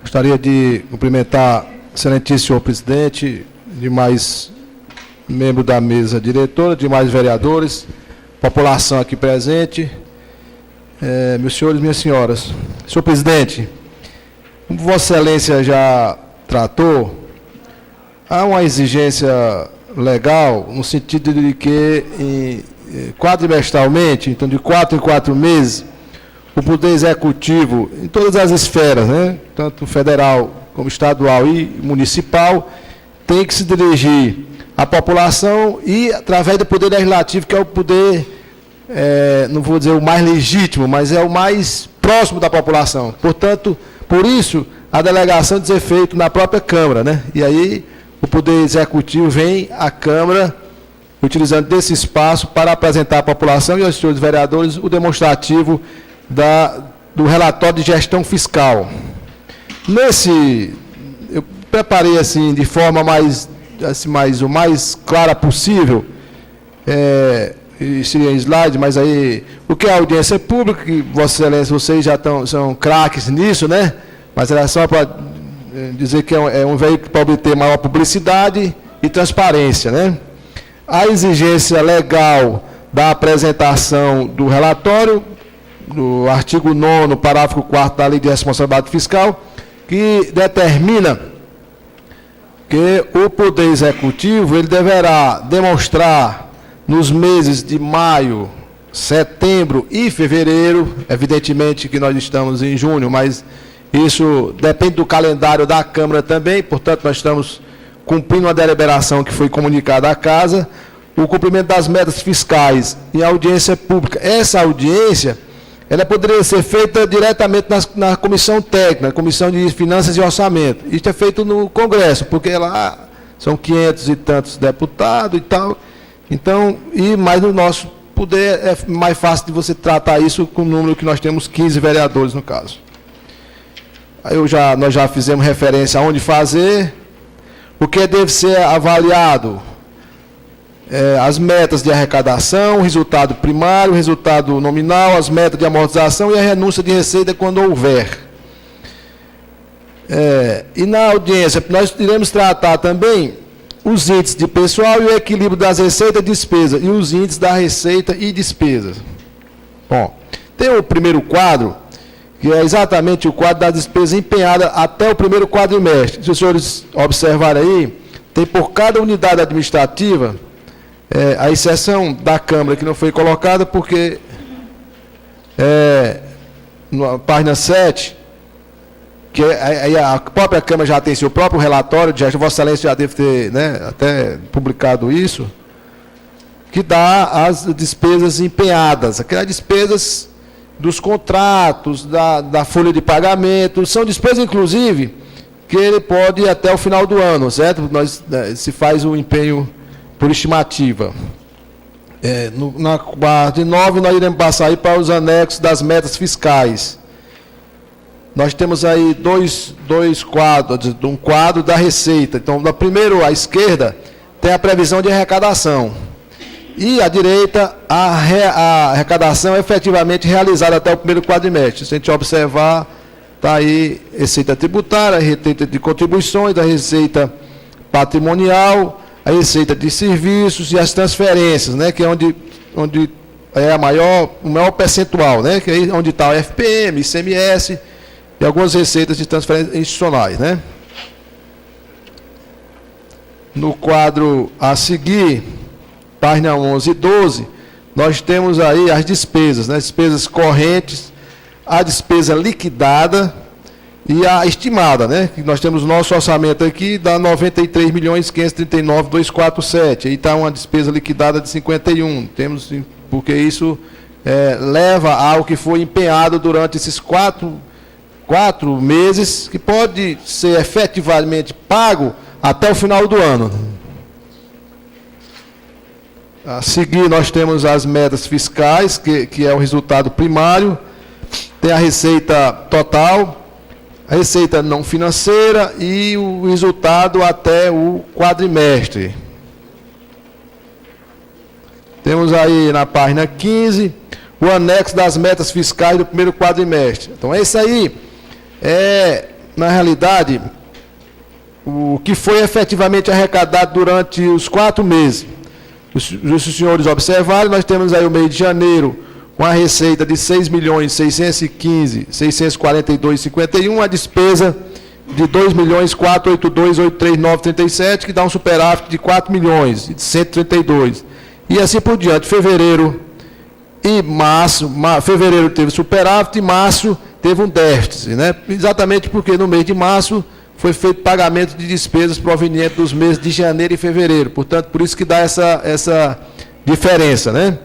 Gostaria de cumprimentar o excelentíssimo senhor presidente, demais membros da mesa diretora, demais vereadores, população aqui presente, meus senhores e minhas senhoras. Senhor presidente, como Vossa Excelência já tratou, há uma exigência legal no sentido de que, quadrimestralmente, então de 4 em 4 meses, o Poder Executivo, em todas as esferas, né, tanto federal como estadual e municipal, tem que se dirigir à população e, através do Poder Legislativo, que é o poder, não vou dizer o mais legítimo, mas é o mais próximo da população. Portanto, por isso, a delegação de ser feita na própria Câmara, né? E aí, o Poder Executivo vem à Câmara, utilizando desse espaço para apresentar à população e aos senhores vereadores o demonstrativo do relatório de gestão fiscal. Eu preparei assim, de forma o mais clara possível, seria em slide, mas aí, o que é a audiência pública, que Vossa Excelência, vocês já são craques nisso, né? Mas era só para dizer que é um veículo para obter maior publicidade e transparência, né? A exigência legal da apresentação do relatório, do artigo 9º, parágrafo 4º da Lei de Responsabilidade Fiscal, que determina que o Poder Executivo ele deverá demonstrar nos meses de maio, setembro e fevereiro, evidentemente que nós estamos em junho, mas isso depende do calendário da Câmara também, portanto, nós estamos cumprindo uma deliberação que foi comunicada à Casa, o cumprimento das metas fiscais em audiência pública. Essa audiência, ela poderia ser feita diretamente na comissão técnica, na Comissão de Finanças e Orçamento. Isso é feito no Congresso, porque lá são 500 e tantos deputados e tal. Então, mas no nosso poder é mais fácil de você tratar isso com o número que nós temos, 15 vereadores no caso. Aí nós já fizemos referência a onde fazer, o que deve ser avaliado, as metas de arrecadação, o resultado primário, o resultado nominal, as metas de amortização e a renúncia de receita quando houver. E na audiência, nós iremos tratar também os índices de pessoal e o equilíbrio das receitas e despesas, e os índices da receita e despesas. Bom, tem o primeiro quadro, que é exatamente o quadro das despesas empenhadas até o primeiro quadrimestre. Se os senhores observarem aí, tem por cada unidade administrativa, a exceção da Câmara, que não foi colocada, porque, na página 7, que a própria Câmara já tem seu próprio relatório, Vossa Excelência já deve ter, né, até publicado isso, que dá as despesas empenhadas, aquelas despesas dos contratos, da folha de pagamento, são despesas, inclusive, que ele pode ir até o final do ano, certo? Se faz o empenho por estimativa. Na parte 9, nós iremos passar aí para os anexos das metas fiscais. Nós temos aí dois quadros, um quadro da receita. Então, no primeiro, à esquerda, tem a previsão de arrecadação. E à direita, a arrecadação efetivamente realizada até o primeiro quadrimestre. Se a gente observar, está aí receita tributária, a receita de contribuições, a receita patrimonial, a receita de serviços e as transferências, né, que é onde é o maior percentual, né, que é onde está o FPM, ICMS e algumas receitas de transferências institucionais, né. No quadro a seguir, página 11 e 12, nós temos aí as despesas, né, despesas correntes, a despesa liquidada e a estimada, né? Que nós temos o nosso orçamento aqui, dá 93.539.247. Aí está uma despesa liquidada de 51. Temos, porque isso leva ao que foi empenhado durante esses quatro meses, que pode ser efetivamente pago até o final do ano. A seguir, nós temos as metas fiscais, que é o resultado primário. Tem a receita total, a receita não financeira e o resultado até o quadrimestre. Temos aí na página 15 o anexo das metas fiscais do primeiro quadrimestre. Então, esse aí na realidade, o que foi efetivamente arrecadado durante os 4 meses. Os senhores observarem, nós temos aí o mês de janeiro com a receita de 6.615.642,51, a despesa de 2.482.839,37, que dá um superávit de 4.132. E assim por diante. Fevereiro e março, fevereiro teve superávit e março teve um déficit, né? Exatamente porque no mês de março foi feito pagamento de despesas provenientes dos meses de janeiro e fevereiro. Portanto, por isso que dá essa diferença, né?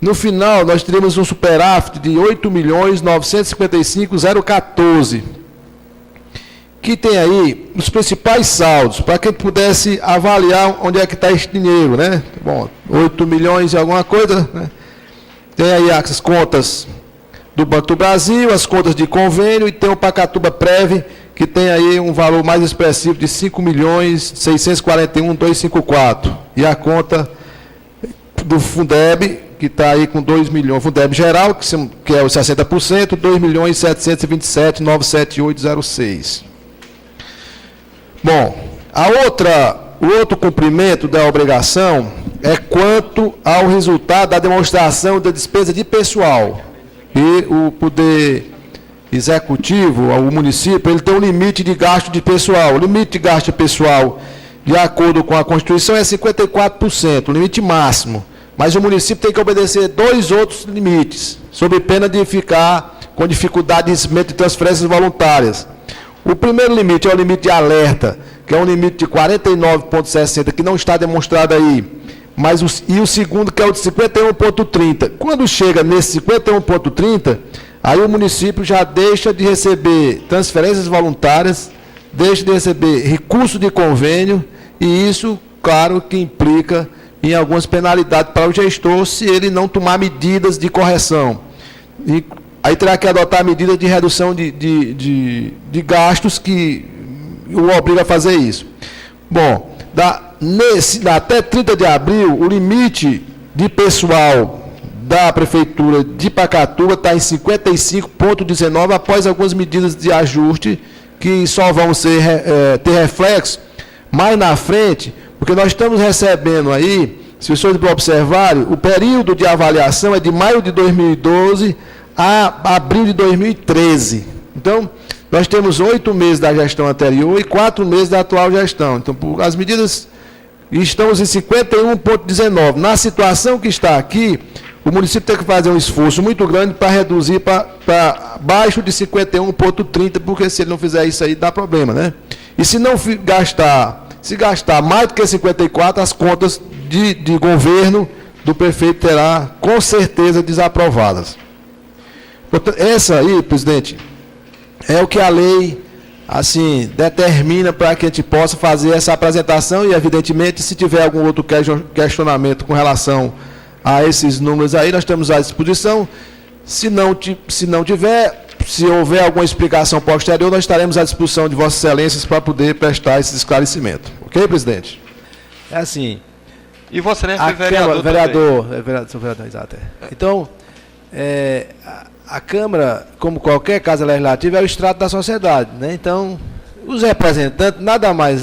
No final, nós teremos um superávit de 8.955.014, que tem aí os principais saldos, para quem pudesse avaliar onde é que está esse dinheiro, né? Bom, 8 milhões e alguma coisa, né? Tem aí as contas do Banco do Brasil, as contas de convênio, e tem o Pacatuba Prev, que tem aí um valor mais expressivo de 5.641.254. E a conta do Fundeb, que está aí com 2 milhões, Fundeb geral, que é os 60%, 2.727.978,06. Bom, o outro cumprimento da obrigação é quanto ao resultado da demonstração da despesa de pessoal. E o Poder Executivo, o município, ele tem um limite de gasto de pessoal. O limite de gasto de pessoal, de acordo com a Constituição, é 54%, o limite máximo. Mas o município tem que obedecer 2 outros limites, sob pena de ficar com dificuldade de recebimento de transferências voluntárias. O primeiro limite é o limite de alerta, que é um limite de 49,60, que não está demonstrado aí. E o segundo, que é o de 51,30. Quando chega nesse 51,30, aí o município já deixa de receber transferências voluntárias, deixa de receber recurso de convênio, e isso, claro, que implica em algumas penalidades para o gestor se ele não tomar medidas de correção. E aí terá que adotar medidas de redução de gastos que o obriga a fazer isso. Bom, até 30 de abril, o limite de pessoal da Prefeitura de Pacatuba está em 55,19, após algumas medidas de ajuste que só vão ter reflexo mais na frente, porque nós estamos recebendo aí, se os senhores observarem, o período de avaliação é de maio de 2012 a abril de 2013. Então, nós temos 8 meses da gestão anterior e 4 meses da atual gestão. Então, as medidas, estamos em 51,19. Na situação que está aqui, o município tem que fazer um esforço muito grande para reduzir para baixo de 51,30, porque se ele não fizer isso aí, dá problema, né? E se não gastar mais do que 54, as contas de governo do prefeito terá, com certeza, desaprovadas. Portanto, essa aí, presidente, é o que a lei, assim, determina para que a gente possa fazer essa apresentação e, evidentemente, se tiver algum outro questionamento com relação a esses números aí, nós estamos à disposição. Se não tiver, se houver alguma explicação posterior, nós estaremos à disposição de Vossas Excelências para poder prestar esse esclarecimento. Ok, presidente? É assim. E Vossa Excelência é vereador? Vereador, exato. Então, a Câmara, como qualquer casa legislativa, é o extrato da sociedade, né? Então, os representantes nada mais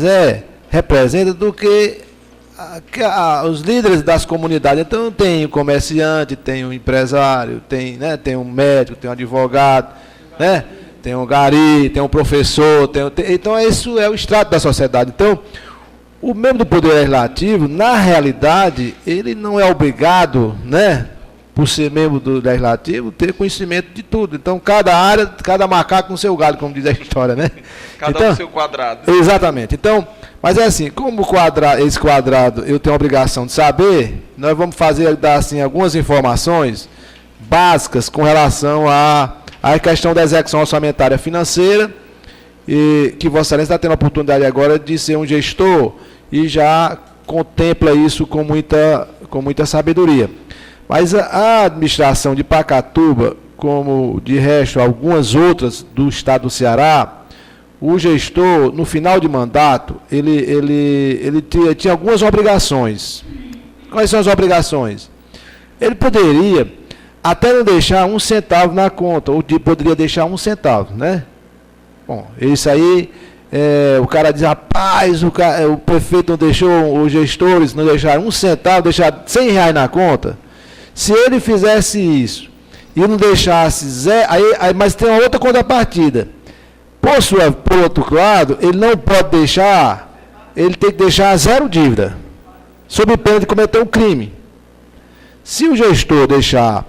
representam do que os líderes das comunidades. Então, tem o comerciante, tem o empresário, tem um médico, tem um advogado, né? Tem um gari, tem um professor, então isso é o extrato da sociedade. Então, o membro do Poder Legislativo, na realidade, ele não é obrigado, né, por ser membro do Legislativo, ter conhecimento de tudo. Então, cada área, cada macaco no seu galho, como diz a história, né? Cada um no seu quadrado. Exatamente. Então, mas é assim, como esse quadrado eu tenho a obrigação de saber, nós vamos dar assim, algumas informações básicas com relação à questão da execução orçamentária financeira, e que Vossa Excelência está tendo a oportunidade agora de ser um gestor e já contempla isso com muita sabedoria. Mas a administração de Pacatuba, como de resto algumas outras do estado do Ceará, o gestor, no final de mandato, ele tinha algumas obrigações. Quais são as obrigações? Ele poderia até não deixar 1 centavo na conta, ou poderia deixar 1 centavo, né? Bom, isso aí, o cara diz, rapaz, o prefeito não deixou, os gestores não deixaram um centavo, deixaram R$100 na conta. Se ele fizesse isso e não deixasse zero, mas tem uma outra contrapartida. Por outro lado, ele não pode deixar, ele tem que deixar zero dívida, sob pena de cometer um crime. Se o gestor deixar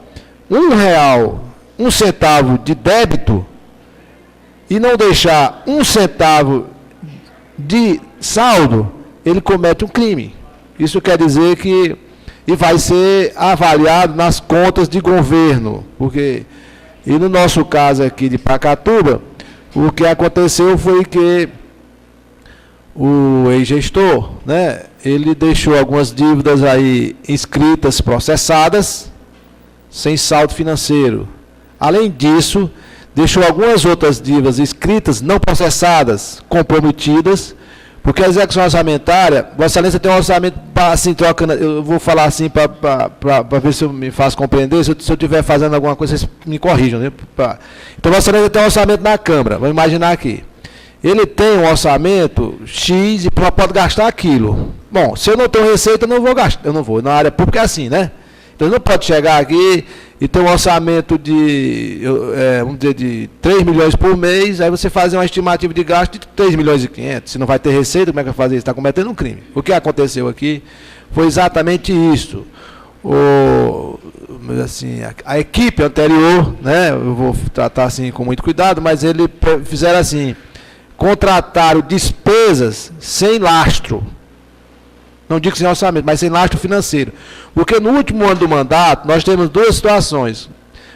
R$1, 1 centavo de débito, e não deixar 1 centavo de saldo, ele comete um crime. Isso quer dizer que e vai ser avaliado nas contas de governo, porque, e no nosso caso aqui de Pacatuba, o que aconteceu foi que o ex-gestor, né, ele deixou algumas dívidas aí inscritas, processadas, sem saldo financeiro. Além disso, deixou algumas outras dívidas inscritas, não processadas, comprometidas, porque a execução orçamentária, Vossa Excelência tem um orçamento, assim, trocando, eu vou falar assim para ver se eu me faço compreender, se eu estiver fazendo alguma coisa, vocês me corrijam. Né? Então, Vossa Excelência tem um orçamento na Câmara, vamos imaginar aqui. Ele tem um orçamento X e pode gastar aquilo. Bom, se eu não tenho receita, eu não vou gastar, eu não vou, na área pública é assim, né? Então, não pode chegar aqui e ter um orçamento de, vamos dizer, de 3 milhões por mês, aí você fazer uma estimativa de gasto de 3 milhões e 500. Se não vai ter receita, como é que vai fazer isso? Está cometendo um crime. O que aconteceu aqui foi exatamente isso. Assim, a equipe anterior, né, eu vou tratar assim com muito cuidado, mas eles fizeram assim, contrataram despesas sem lastro. Não digo sem orçamento, mas sem lastro financeiro. Porque no último ano do mandato, nós temos duas situações.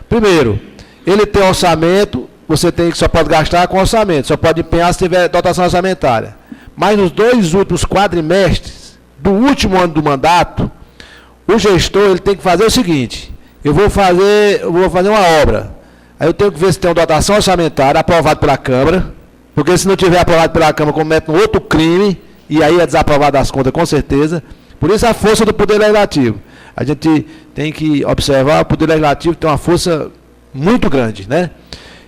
Primeiro, ele tem orçamento, você só pode gastar com orçamento, só pode empenhar se tiver dotação orçamentária. Mas nos 2 últimos quadrimestres do último ano do mandato, o gestor ele tem que fazer o seguinte, eu vou fazer uma obra, aí eu tenho que ver se tem uma dotação orçamentária aprovada pela Câmara, porque se não tiver aprovado pela Câmara, comete um outro crime, e aí é desaprovado as contas, com certeza. Por isso a força do Poder Legislativo. A gente tem que observar, o Poder Legislativo tem uma força muito grande, né?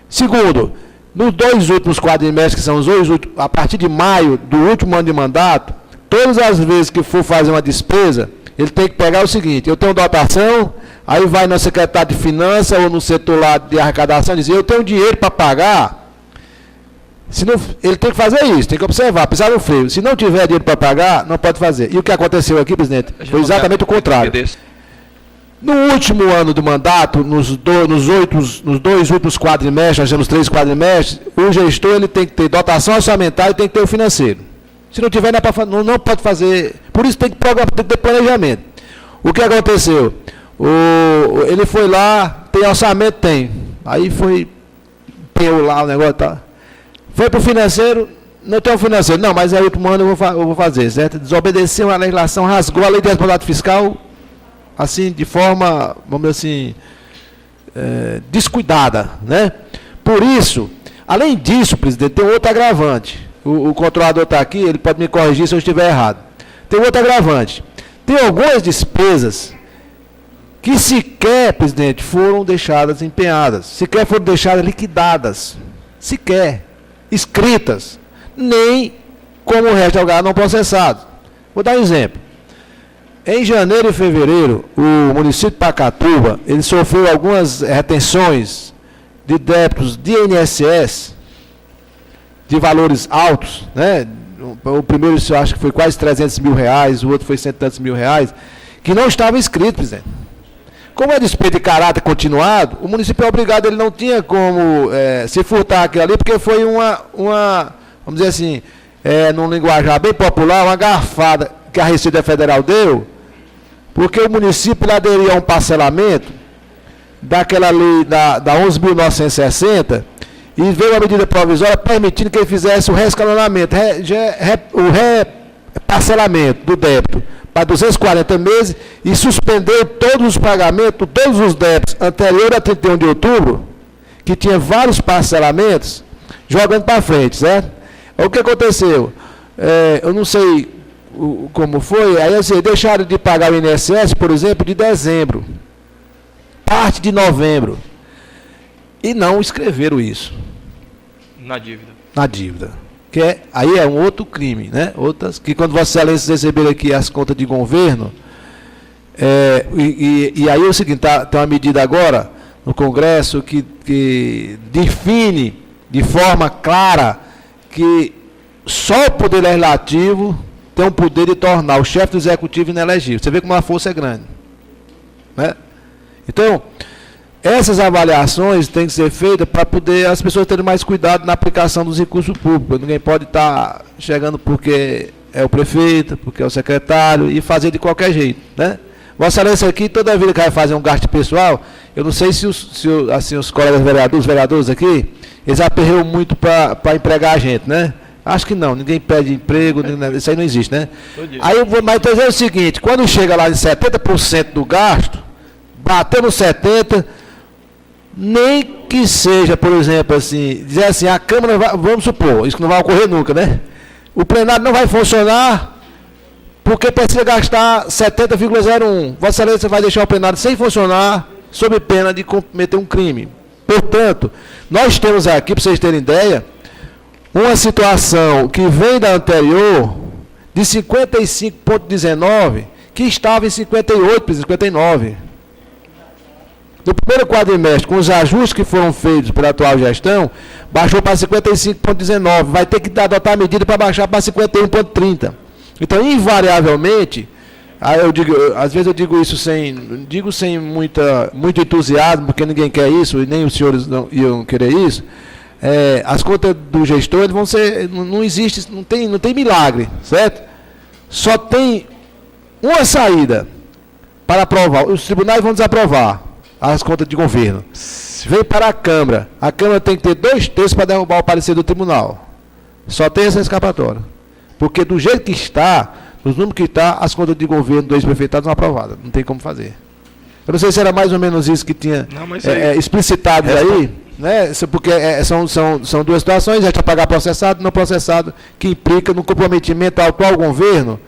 Segundo, nos 2 últimos quadrimestres, que são os 2 últimos, a partir de maio do último ano de mandato, todas as vezes que for fazer uma despesa, ele tem que pegar o seguinte, eu tenho dotação, aí vai no secretário de Finanças ou no setor lá de arrecadação e dizer, eu tenho dinheiro para pagar. Se não, ele tem que fazer isso, tem que observar, pisar no freio. Se não tiver dinheiro para pagar, não pode fazer. E o que aconteceu aqui, presidente, foi exatamente o contrário. No último ano do mandato, nos 2 últimos quadrimestres, nós temos 3 quadrimestres, o gestor ele tem que ter dotação orçamentária e tem que ter o financeiro. Se não tiver, não pode fazer. Por isso tem que ter planejamento. O que aconteceu? Ele foi lá, tem orçamento? Tem. Aí foi, tem lá o negócio, tá? Foi para o financeiro, não tem o financeiro. Não, mas é o último ano eu vou fazer, certo? Desobedeceu a legislação, rasgou a lei de responsabilidade fiscal, assim, de forma, vamos dizer assim, descuidada, né? Por isso, além disso, presidente, tem outro agravante. O controlador está aqui, ele pode me corrigir se eu estiver errado. Tem outro agravante. Tem algumas despesas que sequer, presidente, foram deixadas empenhadas, sequer foram deixadas liquidadas, sequer escritas, nem como o resto é não processado. Vou dar um exemplo. Em janeiro e fevereiro, o município de Pacatuba, ele sofreu algumas retenções de débitos de INSS, de valores altos, né? O primeiro, eu acho que foi quase 300 mil reais, o outro foi 100 e tantos mil reais, que não estava escrito, presidente. Como é despesa de caráter continuado, o município é obrigado, ele não tinha como se furtar aquilo ali, porque foi uma vamos dizer assim, num linguajar bem popular, uma garfada que a Receita Federal deu, porque o município aderiu a um parcelamento daquela lei da 11.960 e veio a medida provisória permitindo que ele fizesse o reescalonamento, o reparcelamento do débito para 240 meses e suspendeu todos os pagamentos, todos os débitos anteriores a 31 de outubro, que tinha vários parcelamentos, jogando para frente, certo? O que aconteceu? Eu não sei como foi, aí assim, deixaram de pagar o INSS, por exemplo, de dezembro, parte de novembro, e não escreveram isso. Na dívida. na dívida. Aí é um outro crime, né? Outras, que quando Vossa Excelência receber aqui as contas de governo, e aí é o seguinte, tem uma medida agora no Congresso que define de forma clara que só o Poder Legislativo tem o poder de tornar o chefe do Executivo inelegível. Você vê como a força é grande, né? Então, essas avaliações têm que ser feitas para poder as pessoas terem mais cuidado na aplicação dos recursos públicos. Ninguém pode estar chegando porque é o prefeito, porque é o secretário, e fazer de qualquer jeito, né? Vossa Excelência aqui, toda vida que vai fazer um gasto pessoal, eu não sei se os colegas vereadores, os vereadores aqui, eles aperreiam muito para empregar a gente, né? Acho que não, ninguém pede emprego, isso aí não existe, né? Aí eu vou mais dizer o seguinte, quando chega lá em 70% do gasto, batendo 70%, nem que seja, por exemplo, assim, dizer assim, a Câmara, vamos supor, isso não vai ocorrer nunca, né? O plenário não vai funcionar porque precisa gastar 70,01. Vossa Excelência vai deixar o plenário sem funcionar sob pena de cometer um crime. Portanto, nós temos aqui, para vocês terem ideia, uma situação que vem da anterior, de 55,19, que estava em 58, 59. No primeiro quadrimestre, com os ajustes que foram feitos pela atual gestão, baixou para 55,19. Vai ter que adotar a medida para baixar para 51,30. Então, invariavelmente, às vezes eu digo isso sem muito entusiasmo, porque ninguém quer isso, e nem os senhores não iam querer isso. As contas do gestor eles vão ser, não existe, não tem milagre, certo? Só tem uma saída para aprovar. Os tribunais vão desaprovar as contas de governo. Vem para a Câmara tem que ter 2/3 para derrubar o parecer do tribunal. Só tem essa escapatória. Porque do jeito que está, nos números que está, as contas de governo do ex-prefeitado são aprovadas. Não tem como fazer. Eu não sei se era mais ou menos isso que tinha explicitado aí, né? Porque são duas situações, é pagar processado e não processado, que implica no comprometimento ao atual governo.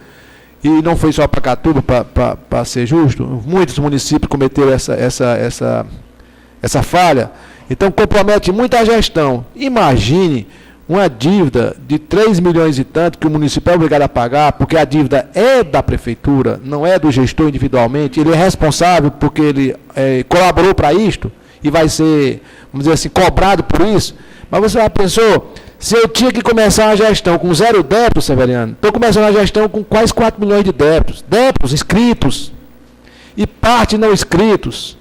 E não foi só para Pacatuba, para ser justo, muitos municípios cometeram essa falha. Então, compromete muito a gestão. Imagine uma dívida de 3 milhões e tanto que o município é obrigado a pagar, porque a dívida é da prefeitura, não é do gestor individualmente. Ele é responsável porque ele colaborou para isto e vai ser, vamos dizer assim, cobrado por isso. Mas você já pensou... Se eu tinha que começar a gestão com 0 débitos, Severiano, estou começando a gestão com quase 4 milhões de débitos. Débitos inscritos e parte não inscritos.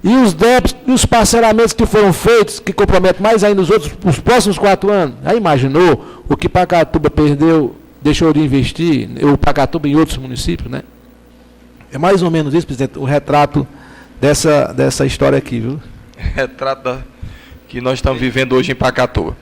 E os débitos e os parcelamentos que foram feitos, que comprometem mais ainda os próximos 4 anos. Já imaginou o que Pacatuba perdeu, deixou de investir, o Pacatuba em outros municípios, né? É mais ou menos isso, presidente, o retrato dessa história aqui, viu? Retrato que nós estamos vivendo hoje em Pacatuba.